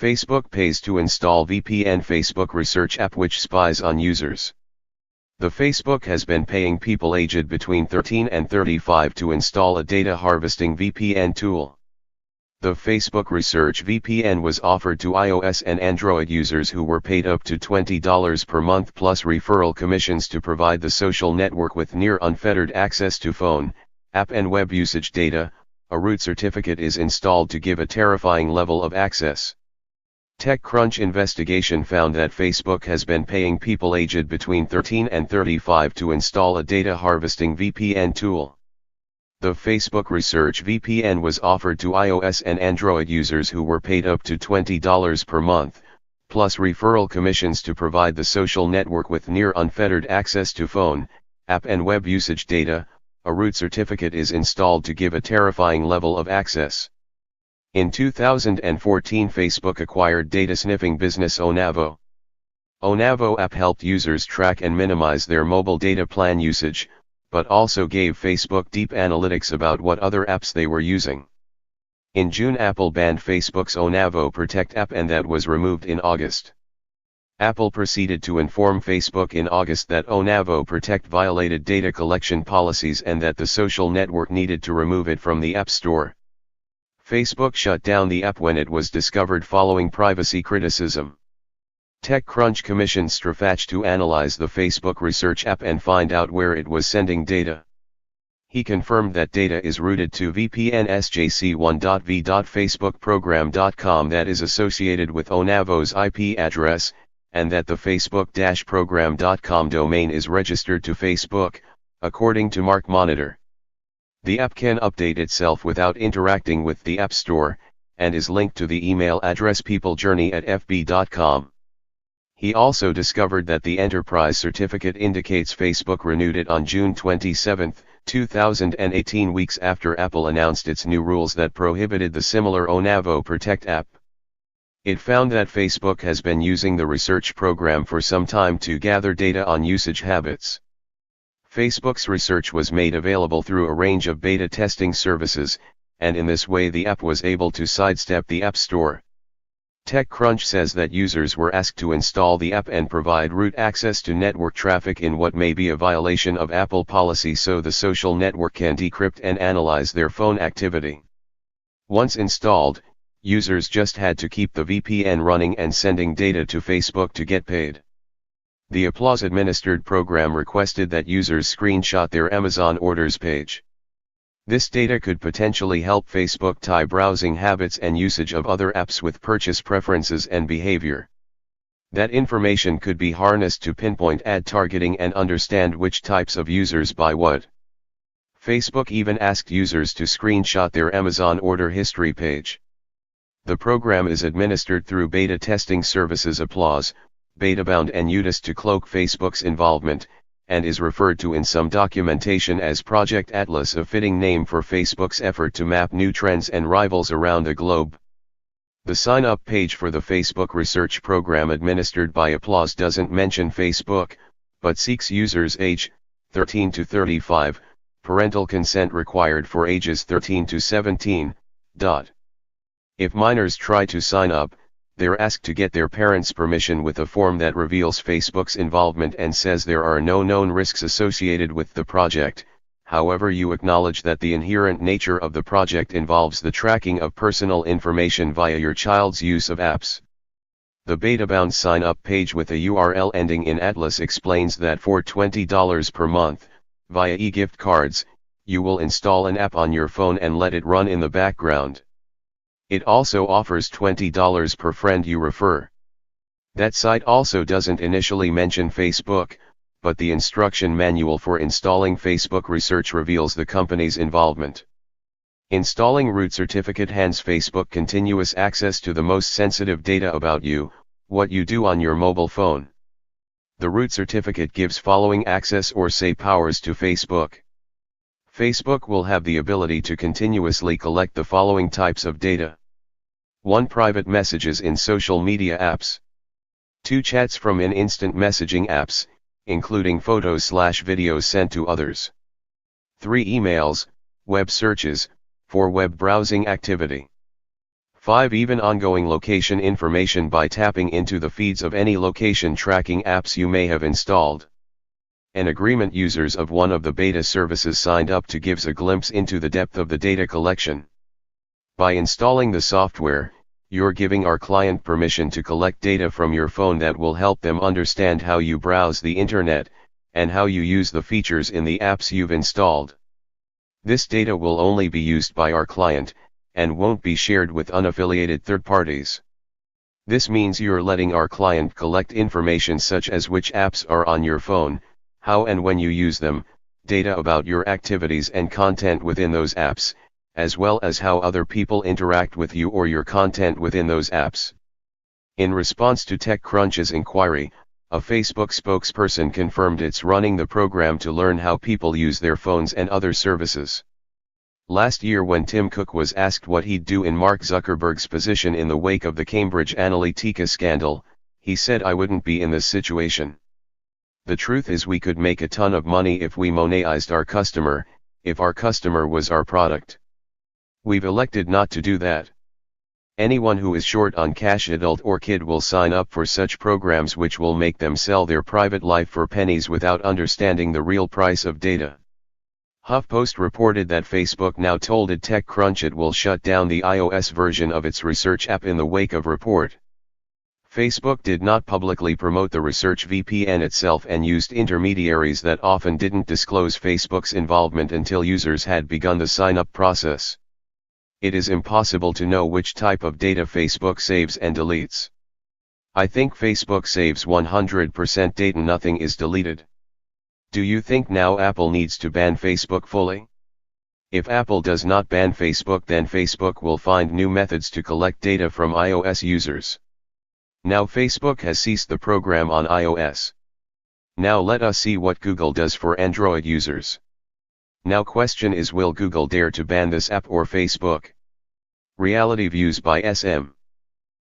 Facebook pays to install VPN. Facebook research app which spies on users. The Facebook has been paying people aged between 13 and 35 to install a data harvesting VPN tool. The Facebook Research VPN was offered to iOS and Android users who were paid up to $20 per month plus referral commissions to provide the social network with near unfettered access to phone, app and web usage data. A root certificate is installed to give a terrifying level of access. TechCrunch investigation found that Facebook has been paying people aged between 13 and 35 to install a data harvesting VPN tool. The Facebook Research VPN was offered to iOS and Android users who were paid up to $20 per month, plus referral commissions to provide the social network with near unfettered access to phone, app and web usage data. A root certificate is installed to give a terrifying level of access. In 2014, Facebook acquired data sniffing business Onavo. Onavo app helped users track and minimize their mobile data plan usage, but also gave Facebook deep analytics about what other apps they were using. In June, Apple banned Facebook's Onavo Protect app, and that was removed in August. Apple proceeded to inform Facebook in August that Onavo Protect violated data collection policies and that the social network needed to remove it from the App Store. Facebook shut down the app when it was discovered following privacy criticism. TechCrunch commissioned Strafach to analyze the Facebook Research app and find out where it was sending data. He confirmed that data is routed to VPN sjc1.v.facebookprogram.com that is associated with Onavo's IP address, and that the facebook-program.com domain is registered to Facebook, according to Mark Monitor. The app can update itself without interacting with the App Store, and is linked to the email address peoplejourney@fb.com. He also discovered that the enterprise certificate indicates Facebook renewed it on June 27, 2018, weeks after Apple announced its new rules that prohibited the similar Onavo Protect app. It found that Facebook has been using the research program for some time to gather data on usage habits. Facebook's research was made available through a range of beta testing services, and in this way the app was able to sidestep the App Store. TechCrunch says that users were asked to install the app and provide root access to network traffic in what may be a violation of Apple policy so the social network can decrypt and analyze their phone activity. Once installed, users just had to keep the VPN running and sending data to Facebook to get paid. The Applause-administered program requested that users screenshot their Amazon orders page. This data could potentially help Facebook tie browsing habits and usage of other apps with purchase preferences and behavior. That information could be harnessed to pinpoint ad targeting and understand which types of users buy what. Facebook even asked users to screenshot their Amazon order history page. The program is administered through beta testing services Applause, Betabound and Udis to cloak Facebook's involvement, and is referred to in some documentation as Project Atlas, a fitting name for Facebook's effort to map new trends and rivals around the globe. The sign-up page for the Facebook research program administered by Applause doesn't mention Facebook, but seeks users age 13 to 35, parental consent required for ages 13 to 17. If minors try to sign up, they're asked to get their parents' permission with a form that reveals Facebook's involvement and says there are no known risks associated with the project. However, you acknowledge that the inherent nature of the project involves the tracking of personal information via your child's use of apps. The Betabound sign-up page with a URL ending in Atlas explains that for $20 per month, via e-gift cards, you will install an app on your phone and let it run in the background. It also offers $20 per friend you refer. That site also doesn't initially mention Facebook, but the instruction manual for installing Facebook research reveals the company's involvement. Installing root certificate hands Facebook continuous access to the most sensitive data about you, what you do on your mobile phone. The root certificate gives following access or say powers to Facebook. Facebook will have the ability to continuously collect the following types of data. 1. Private messages in social media apps. 2. Chats from in instant messaging apps, including photos/videos sent to others. 3. Emails, web searches, for web browsing activity. 5. Even ongoing location information by tapping into the feeds of any location tracking apps you may have installed. An agreement users of one of the beta services signed up to gives a glimpse into the depth of the data collection. By installing the software, you're giving our client permission to collect data from your phone that will help them understand how you browse the internet, and how you use the features in the apps you've installed. This data will only be used by our client, and won't be shared with unaffiliated third parties. This means you're letting our client collect information such as which apps are on your phone, how and when you use them, data about your activities and content within those apps, as well as how other people interact with you or your content within those apps. In response to TechCrunch's inquiry, a Facebook spokesperson confirmed it's running the program to learn how people use their phones and other services. Last year when Tim Cook was asked what he'd do in Mark Zuckerberg's position in the wake of the Cambridge Analytica scandal, he said, "I wouldn't be in this situation. The truth is we could make a ton of money if we monetized our customer, if our customer was our product. We've elected not to do that. Anyone who is short on cash, adult or kid, will sign up for such programs which will make them sell their private life for pennies without understanding the real price of data." HuffPost reported that Facebook now told TechCrunch it will shut down the iOS version of its research app in the wake of report. Facebook did not publicly promote the research VPN itself and used intermediaries that often didn't disclose Facebook's involvement until users had begun the sign-up process. It is impossible to know which type of data Facebook saves and deletes. I think Facebook saves 100% data, nothing is deleted. Do you think now Apple needs to ban Facebook fully? If Apple does not ban Facebook, then Facebook will find new methods to collect data from iOS users. Now Facebook has ceased the program on iOS. Now let us see what Google does for Android users. Now question is, will Google dare to ban this app or Facebook? Reality Views by SM.